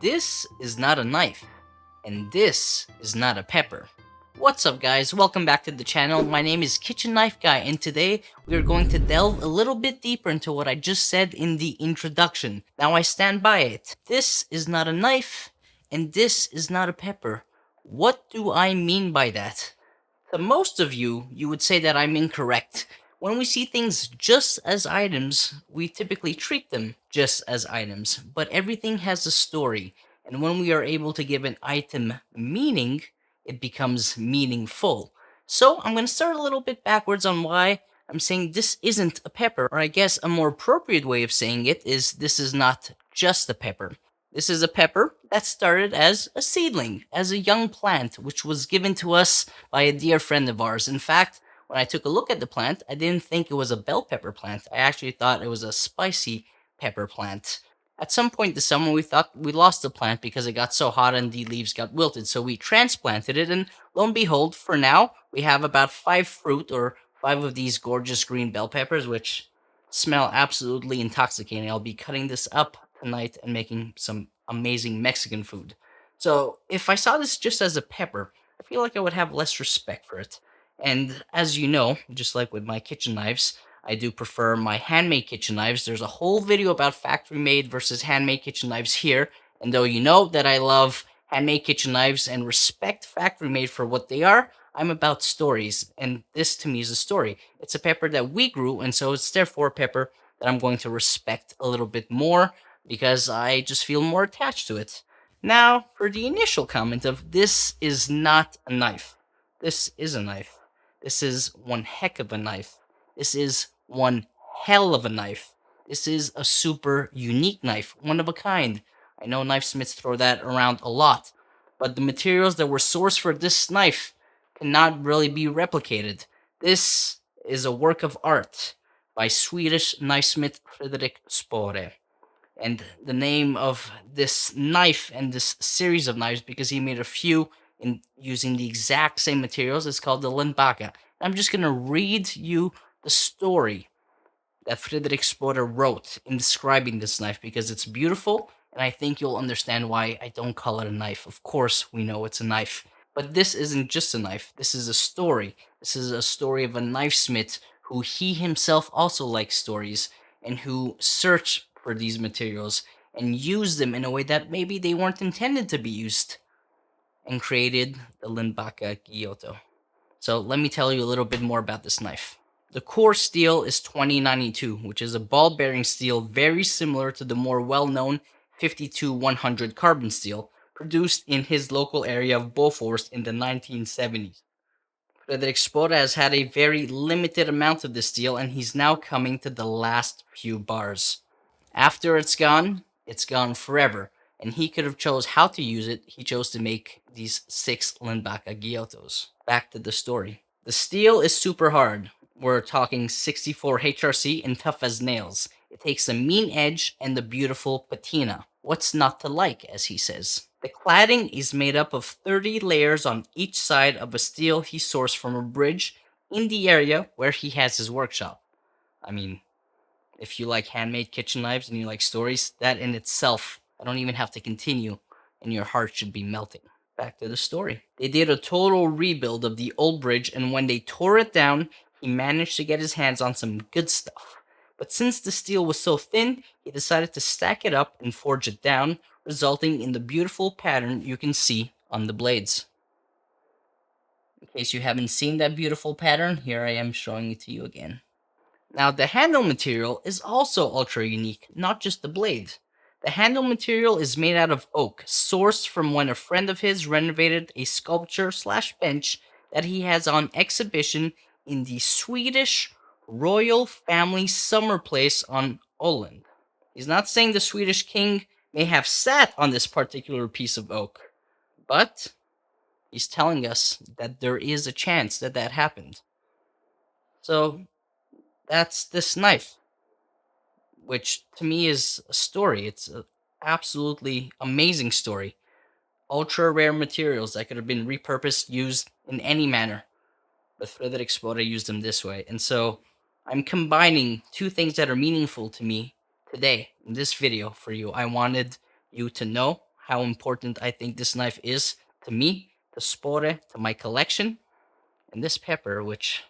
This is not a knife, and this is not a pepper. What's up guys, welcome back to the channel. My name is Kitchen Knife Guy, and today we are going to delve a little bit deeper into what I just said in the introduction. Now I stand by it. This is not a knife, and this is not a pepper. What do I mean by that? To most of you, you would say that I'm incorrect. When we see things just as items, we typically treat them just as items, but everything has a story, and when we are able to give an item meaning, it becomes meaningful. So I'm going to start a little bit backwards on why I'm saying this isn't a pepper, or I guess a more appropriate way of saying it is this is not just a pepper. This is a pepper that started as a seedling, as a young plant, which was given to us by a dear friend of ours. In fact, when I took a look at the plant, I didn't think it was a bell pepper plant. I actually thought it was a spicy pepper plant. At some point this summer, we thought we lost the plant because it got so hot and the leaves got wilted, so we transplanted it, and lo and behold, for now, we have about 5 of these gorgeous green bell peppers, which smell absolutely intoxicating. I'll be cutting this up tonight and making some amazing Mexican food. So, if I saw this just as a pepper, I feel like I would have less respect for it. And as you know, just like with my kitchen knives, I do prefer my handmade kitchen knives. There's a whole video about factory made versus handmade kitchen knives here. And though you know that I love handmade kitchen knives and respect factory made for what they are, I'm about stories. And this to me is a story. It's a pepper that we grew, and so it's therefore a pepper that I'm going to respect a little bit more because I just feel more attached to it. Now, for the initial comment of this is not a knife. This is a knife. This is one heck of a knife. This is one hell of a knife. This is a super unique knife, one of a kind. I know knifesmiths throw that around a lot, but the materials that were sourced for this knife cannot really be replicated. This is a work of art by Swedish knifesmith Fredrik Spåre. And the name of this knife and this series of knives, because he made a few in using the exact same materials, is called the Lindbacka. I'm just going to read you the story that Fredrik Spåre wrote in describing this knife because it's beautiful, and I think you'll understand why I don't call it a knife. Of course, we know it's a knife. But this isn't just a knife. This is a story. This is a story of a knifesmith who he himself also likes stories and who searched for these materials and used them in a way that maybe they weren't intended to be used and created the Lindbacka Gyuto. So let me tell you a little bit more about this knife. The core steel is 2092, which is a ball bearing steel very similar to the more well-known 52-100 carbon steel produced in his local area of Beaufort in the 1970s. Fredrik Spåre has had a very limited amount of this steel, and he's now coming to the last few bars. After it's gone forever, and he could have chose how to use it. He chose to make these 6 Lindbacka Gyutos. Back to the story. The steel is super hard. We're talking 64 HRC and tough as nails. It takes a mean edge and the beautiful patina. What's not to like, as he says? The cladding is made up of 30 layers on each side of a steel he sourced from a bridge in the area where he has his workshop. I mean, if you like handmade kitchen knives and you like stories, that in itself, I don't even have to continue, and your heart should be melting. Back to the story. They did a total rebuild of the old bridge, and when they tore it down, he managed to get his hands on some good stuff. But since the steel was so thin, he decided to stack it up and forge it down, resulting in the beautiful pattern you can see on the blades. In case you haven't seen that beautiful pattern, here I am showing it to you again. Now, the handle material is also ultra unique, not just the blade. The handle material is made out of oak, sourced from when a friend of his renovated a sculpture/bench that he has on exhibition in the Swedish royal family summer place on Åland. He's not saying the Swedish king may have sat on this particular piece of oak, but he's telling us that there is a chance that that happened. So, that's this knife, which to me is a story. It's an absolutely amazing story. Ultra rare materials that could have been repurposed, used in any manner. But Fredrik Spåre used them this way. And so I'm combining two things that are meaningful to me today in this video for you. I wanted you to know how important I think this knife is to me, to Spåre, to my collection. And this pepper, which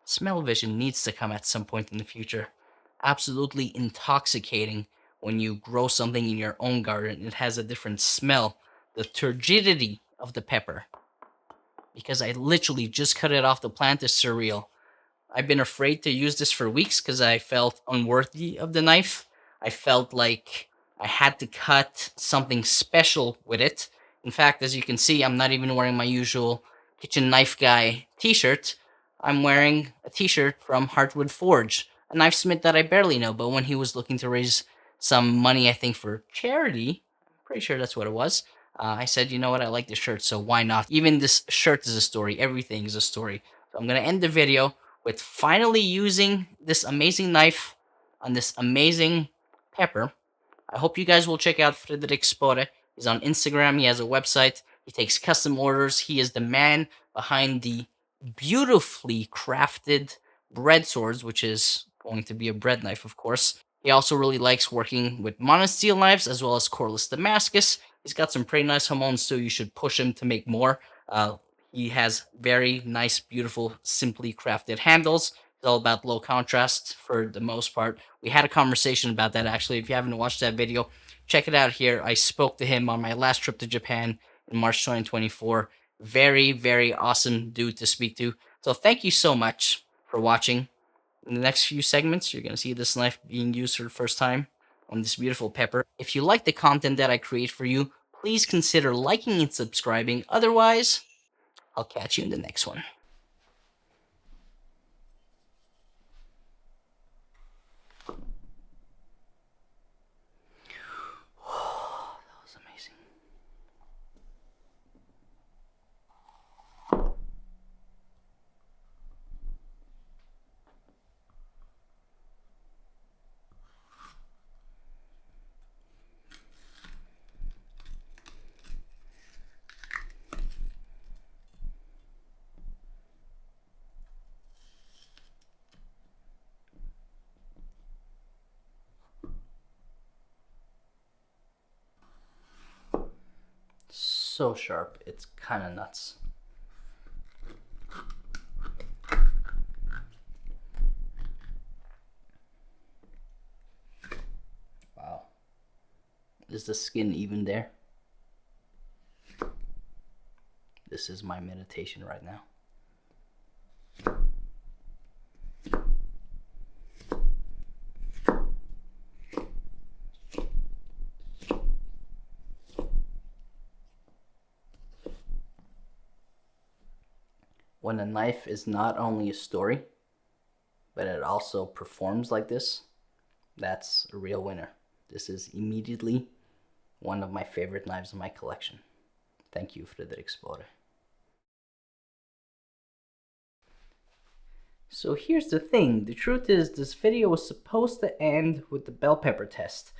smell vision needs to come at some point in the future. Absolutely intoxicating when you grow something in your own garden. It has a different smell. The turgidity of the pepper, because I literally just cut it off the plant, is surreal. I've been afraid to use this for weeks because I felt unworthy of the knife. I felt like I had to cut something special with it. In fact, as you can see, I'm not even wearing my usual Kitchen Knife Guy t-shirt. I'm wearing a t-shirt from Heartwood Forge, a knifesmith that I barely know, but when he was looking to raise some money, I think for charity, I'm pretty sure that's what it was, I said, you know what, I like this shirt, so why not? Even this shirt is a story. Everything is a story. So I'm going to end the video with finally using this amazing knife on this amazing pepper. I hope you guys will check out Fredrik Spåre. He's on Instagram. He has a website. He takes custom orders. He is the man behind the beautifully crafted bread swords, which is going to be a bread knife, of course. He also really likes working with monosteel knives as well as cordless Damascus. He's got some pretty nice Hamons too. You should push him to make more. He has very nice, beautiful, simply crafted handles. It's all about low contrast for the most part. We had a conversation about that, actually. If you haven't watched that video, check it out here. I spoke to him on my last trip to Japan in March 2024. Very, very awesome dude to speak to. So thank you so much for watching. In the next few segments, you're going to see this knife being used for the first time on this beautiful pepper. If you like the content that I create for you, please consider liking and subscribing. Otherwise, I'll catch you in the next one. That was amazing. So sharp, it's kind of nuts. Wow. Is the skin even there? This is my meditation right now. When a knife is not only a story, but it also performs like this, that's a real winner. This is immediately one of my favorite knives in my collection. Thank you, Fredrik Spåre. So here's the thing. The truth is, this video was supposed to end with the bell pepper test.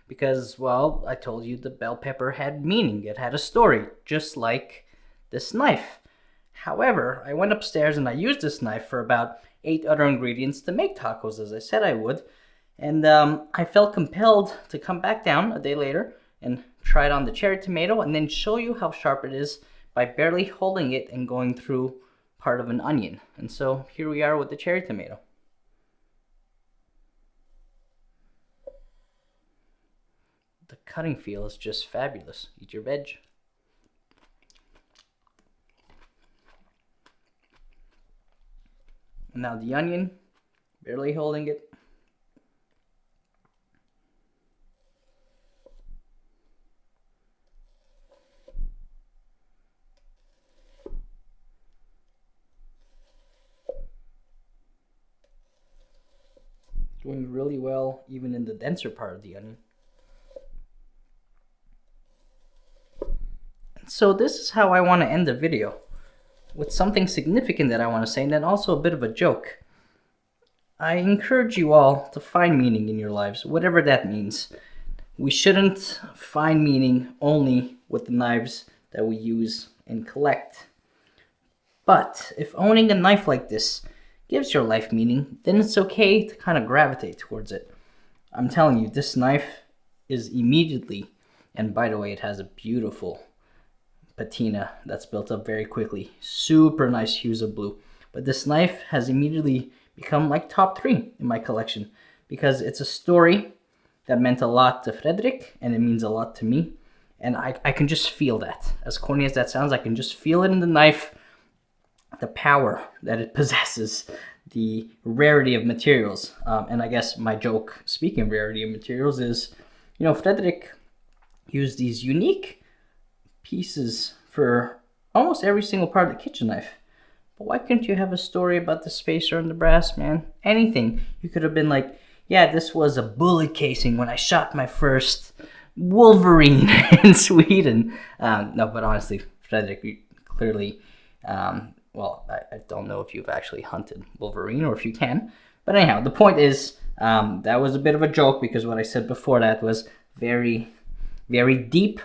Because, well, I told you the bell pepper had meaning. It had a story, just like this knife. However, I went upstairs and I used this knife for about 8 other ingredients to make tacos, as I said I would. And I felt compelled to come back down a day later and try it on the cherry tomato and then show you how sharp it is by barely holding it and going through part of an onion. And so here we are with the cherry tomato. The cutting feel is just fabulous. Eat your veg. And now the onion, barely holding it. Doing really well even in the denser part of the onion. So this is how I want to end the video, with something significant that I want to say, and then also a bit of a joke. I encourage you all to find meaning in your lives, whatever that means. We shouldn't find meaning only with the knives that we use and collect. But if owning a knife like this gives your life meaning, then it's okay to kind of gravitate towards it. I'm telling you, this knife is immediately And by the way, it has a beautiful patina that's built up very quickly. Super nice hues of blue. But this knife has immediately become like top 3 in my collection because it's a story that meant a lot to Fredrik and it means a lot to me. And I can just feel that. As corny as that sounds, I can just feel it in the knife, the power that it possesses, the rarity of materials. And I guess my joke, speaking of rarity of materials, is, you know, Fredrik used these unique pieces for almost every single part of the kitchen knife. But why couldn't you have a story about the spacer and the brass, man? Anything. You could have been like, yeah, this was a bullet casing when I shot my first Wolverine in Sweden. No, but honestly, Fredrik, clearly, well, I don't know if you've actually hunted Wolverine or if you can. But anyhow, the point is, that was a bit of a joke because what I said before that was very, very deep.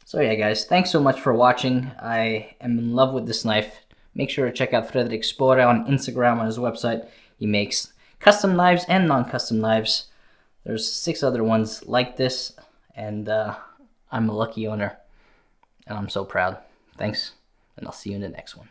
So yeah, guys, thanks so much for watching. I am in love with this knife. Make sure to check out Fredrik Spåre on Instagram, on his website. He makes custom knives and non-custom knives. There's 6 other ones like this, and I'm a lucky owner, and I'm so proud. Thanks, and I'll see you in the next one.